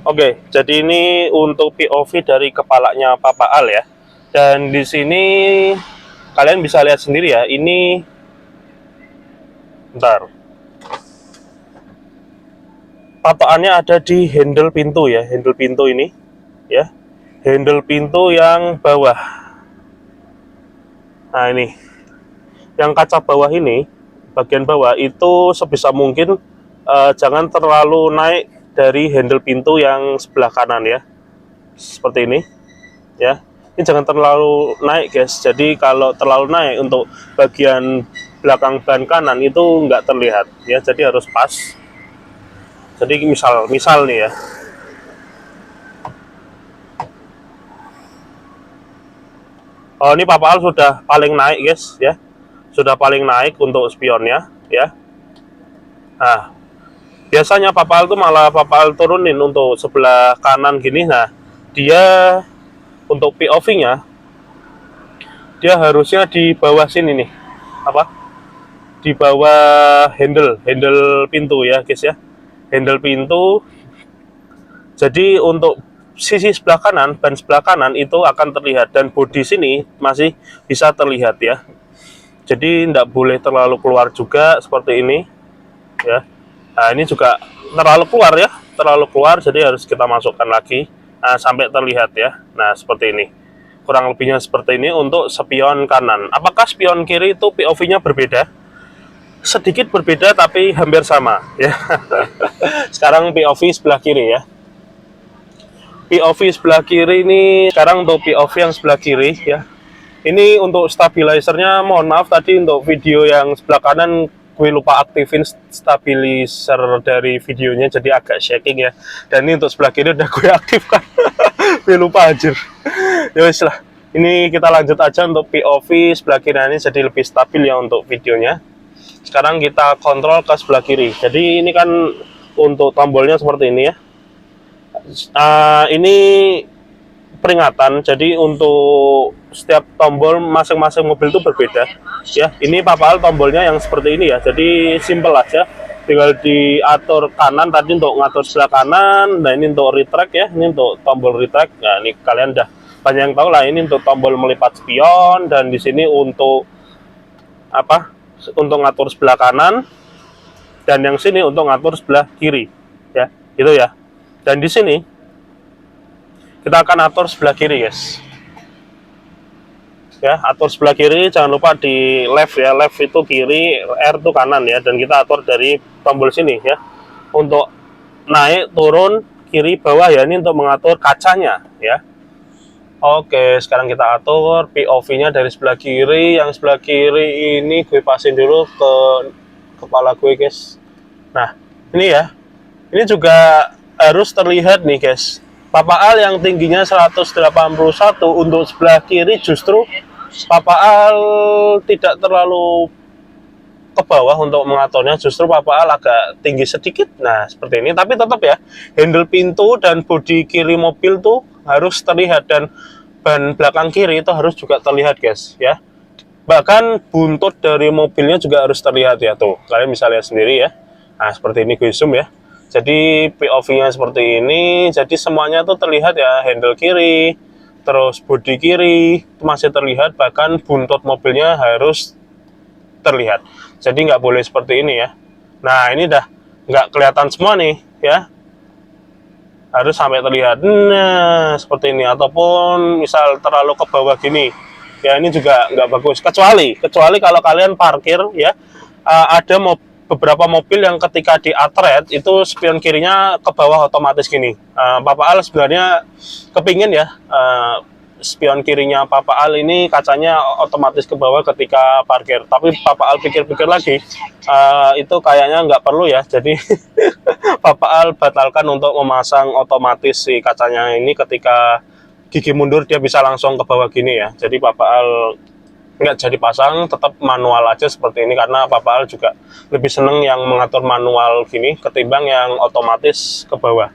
Oke, jadi ini untuk POV dari kepalanya Papa Al ya. Dan di sini kalian bisa lihat sendiri ya, ini bentar. Patokannya ada di handle pintu ya, handle pintu ini ya. Handle pintu yang bawah. Nah, ini. Yang kaca bawah ini, bagian bawah itu sebisa mungkin jangan terlalu naik dari handle pintu yang sebelah kanan ya. Seperti ini ya. Ini jangan terlalu naik guys, jadi kalau terlalu naik untuk bagian belakang ban kanan itu nggak terlihat ya, jadi harus pas. Jadi misal nih ya, oh ini Papa Al sudah paling naik guys ya, sudah paling naik untuk spionnya ya. Nah, biasanya Papa Al tuh malah Papa Al turunin untuk sebelah kanan gini. Nah, dia untuk POV-nya dia harusnya di bawah sini nih, apa, di bawah handle pintu ya guys ya, handle pintu. Jadi untuk sisi sebelah kanan, ban sebelah kanan itu akan terlihat, dan bodi sini masih bisa terlihat ya. Jadi tidak boleh terlalu keluar juga seperti ini ya. Nah, ini juga terlalu keluar ya, terlalu keluar, jadi harus kita masukkan lagi sampai terlihat ya. Nah, seperti ini. Kurang lebihnya seperti ini untuk spion kanan. Apakah spion kiri itu POV-nya berbeda? Sedikit berbeda tapi hampir sama ya. Sekarang POV sebelah kiri ya. POV sebelah kiri ini, sekarang untuk POV yang sebelah kiri ya. Ini untuk stabilizernya, mohon maaf tadi untuk video yang sebelah kanan gue lupa aktifin stabilizer dari videonya, jadi agak shaking ya. Dan ini untuk sebelah kiri udah gue aktifkan. Gue lupa anjir. Ya wis lah. Ini kita lanjut aja untuk POV sebelah kiri ini, jadi lebih stabil ya untuk videonya. Sekarang kita kontrol ke sebelah kiri. Jadi ini kan untuk tombolnya seperti ini ya. Ini peringatan, jadi untuk setiap tombol masing-masing mobil itu berbeda ya. Ini Papa Al tombolnya yang seperti ini ya, jadi simple aja, tinggal diatur kanan tadi untuk ngatur sebelah kanan. Nah, ini untuk retract ya, ini untuk tombol retract. Nah, ini kalian udah banyak yang tahu lah, ini untuk tombol melipat spion, dan di sini untuk apa, untuk ngatur sebelah kanan, dan yang sini untuk ngatur sebelah kiri ya, gitu ya. Dan di sini kita akan atur sebelah kiri guys ya, atur sebelah kiri, jangan lupa di left ya, left itu kiri, R itu kanan ya, dan kita atur dari tombol sini ya, untuk naik turun kiri bawah ya, ini untuk mengatur kacanya ya. Oke, sekarang kita atur POV-nya dari sebelah kiri. Yang sebelah kiri ini gue pasin dulu ke kepala gue guys. Nah, ini ya, ini juga harus terlihat nih guys. Papa Al yang tingginya 181, untuk sebelah kiri justru Papa Al tidak terlalu ke bawah untuk mengaturnya, justru Papa Al agak tinggi sedikit. Nah, seperti ini, tapi tetap ya, handle pintu dan bodi kiri mobil tuh harus terlihat, dan ban belakang kiri itu harus juga terlihat guys ya. Bahkan buntut dari mobilnya juga harus terlihat ya, tuh kalian bisa lihat sendiri ya. Nah, seperti ini gue zoom ya. Jadi POV-nya seperti ini, jadi semuanya tuh terlihat ya, handle kiri, terus bodi kiri itu masih terlihat, bahkan buntut mobilnya harus terlihat. Jadi nggak boleh seperti ini ya. Nah, ini dah nggak kelihatan semua nih ya, harus sampai terlihat. Nah, seperti ini. Ataupun misal terlalu ke bawah gini ya, ini juga nggak bagus. Kecuali kalau kalian parkir ya, ada beberapa mobil yang ketika di atret itu spion kirinya ke bawah otomatis gini. Papa Al sebenarnya kepingin ya, spion kirinya Papa Al ini kacanya otomatis ke bawah ketika parkir. Tapi Papa Al pikir-pikir lagi, itu kayaknya nggak perlu ya. Jadi Papa Al batalkan untuk memasang otomatis si kacanya ini, ketika gigi mundur dia bisa langsung ke bawah gini ya. Jadi Papa Al nggak jadi pasang, tetap manual aja seperti ini, karena Papa Al juga lebih seneng yang mengatur manual gini ketimbang yang otomatis ke bawah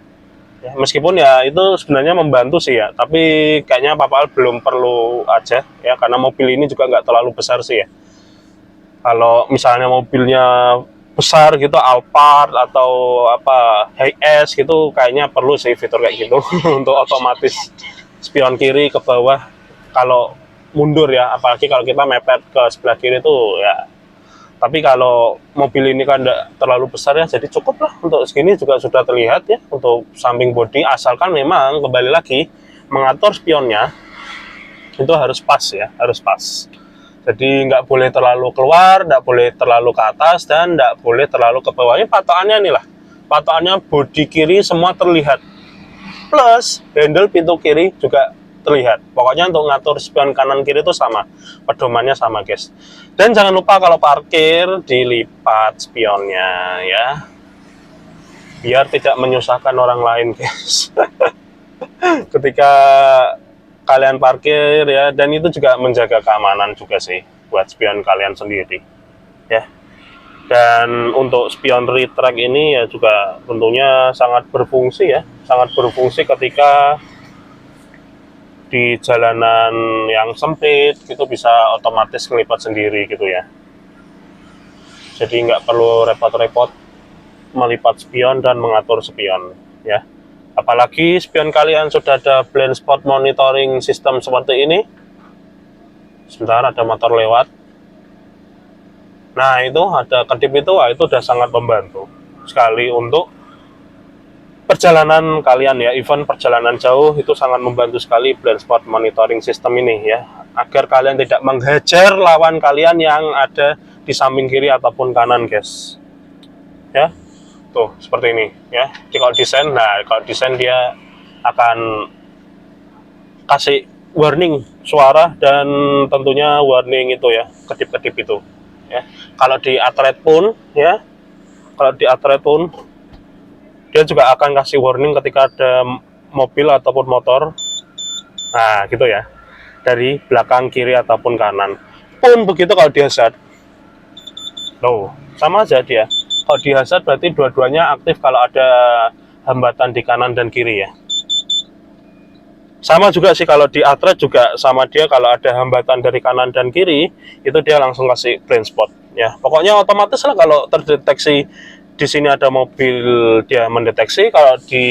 ya. Meskipun ya itu sebenarnya membantu sih ya, tapi kayaknya Papa Al belum perlu aja ya, karena mobil ini juga nggak terlalu besar sih ya. Kalau misalnya mobilnya besar gitu, Alphard atau apa HS gitu, kayaknya perlu sih fitur kayak gitu untuk otomatis spion kiri ke bawah kalau mundur ya, apalagi kalau kita mepet ke sebelah kiri tuh ya. Tapi kalau mobil ini kan tidak terlalu besar ya, jadi cukup lah untuk segini juga sudah terlihat ya untuk samping bodi, asalkan memang kembali lagi mengatur spionnya itu harus pas ya, harus pas. Jadi nggak boleh terlalu keluar, nggak boleh terlalu ke atas, dan nggak boleh terlalu ke bawah. Ini patokannya nih lah. Patokannya bodi kiri semua terlihat. Plus, handle pintu kiri juga terlihat. Pokoknya untuk ngatur spion kanan kiri itu sama. Pedomannya sama, guys. Dan jangan lupa kalau parkir, dilipat spionnya ya. Biar tidak menyusahkan orang lain, guys. Ketika kalian parkir ya, dan itu juga menjaga keamanan juga sih buat spion kalian sendiri ya. Dan untuk spion retract ini ya juga tentunya sangat berfungsi ya, sangat berfungsi ketika di jalanan yang sempit gitu, bisa otomatis ngelipat sendiri gitu ya. Jadi nggak perlu repot-repot melipat spion dan mengatur spion ya. Apalagi spion kalian sudah ada blind spot monitoring sistem seperti ini. Sebentar, ada motor lewat. Nah, itu ada kedip itu, itu udah sangat membantu sekali untuk perjalanan kalian ya. Even perjalanan jauh itu sangat membantu sekali blind spot monitoring sistem ini ya. Agar kalian tidak menghajar lawan kalian yang ada di samping kiri ataupun kanan, guys. Ya. Tuh, seperti ini ya. Jadi kalau desain, nah kalau desain dia akan kasih warning suara dan tentunya warning itu ya, kedip-kedip itu ya. Kalau di Atret pun ya, kalau di Atret pun dia juga akan kasih warning ketika ada mobil ataupun motor, nah gitu ya, dari belakang, kiri ataupun kanan. Pun begitu kalau di Hazard. Loh, sama aja dia. Kalau di Hazard berarti dua-duanya aktif kalau ada hambatan di kanan dan kiri ya. Sama juga sih kalau di Atret juga sama dia, kalau ada hambatan dari kanan dan kiri itu dia langsung kasih blind spot ya. Pokoknya otomatis lah kalau terdeteksi di sini ada mobil dia mendeteksi, kalau di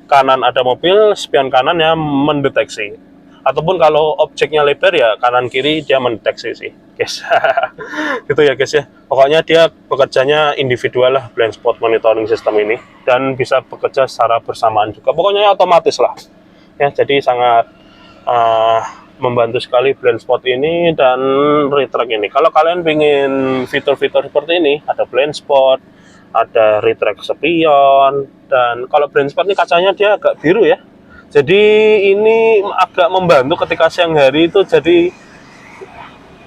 kanan ada mobil spion kanan ya mendeteksi. Ataupun kalau objeknya lebar ya kanan kiri dia mendeteksi sih, guys. Gitu ya, guys ya. Pokoknya dia bekerjanya individual lah blind spot monitoring system ini, dan bisa bekerja secara bersamaan juga. Pokoknya otomatis lah. Ya, jadi sangat membantu sekali blind spot ini dan retract ini. Kalau kalian ingin fitur-fitur seperti ini, ada blind spot, ada retract spion, dan kalau blind spot ini kacanya dia agak biru ya. Jadi ini agak membantu ketika siang hari itu, jadi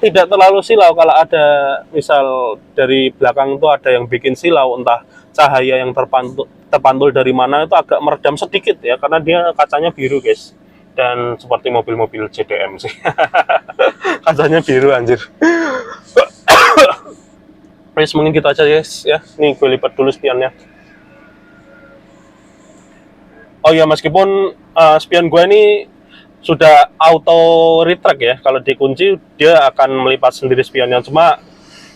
tidak terlalu silau kalau ada misal dari belakang itu ada yang bikin silau, entah cahaya yang terpantul dari mana, itu agak meredam sedikit ya, karena dia kacanya biru, guys. Dan seperti mobil-mobil JDM sih. Kacanya biru, anjir. Guys, mungkin gitu aja, guys ya. Nih gue lipat dulu spionnya. Oh ya, meskipun spion gue ini sudah auto retract ya, kalau dikunci dia akan melipat sendiri spionnya, cuma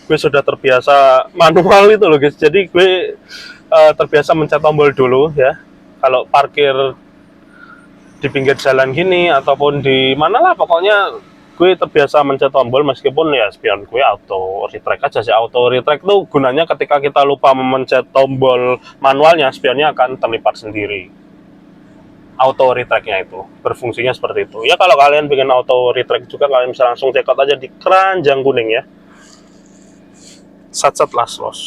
gue sudah terbiasa manual itu loh, guys. Jadi gue terbiasa mencet tombol dulu ya, kalau parkir di pinggir jalan gini ataupun di mana lah, pokoknya gue terbiasa mencet tombol, meskipun ya spion gue auto retract aja sih. Auto retract tuh gunanya ketika kita lupa memencet tombol manualnya, spionnya akan terlipat sendiri. Auto retract-nya itu berfungsinya seperti itu ya. Kalau kalian bikin auto retract juga, kalian bisa langsung check out aja di keranjang kuning ya. Sat-sat las los.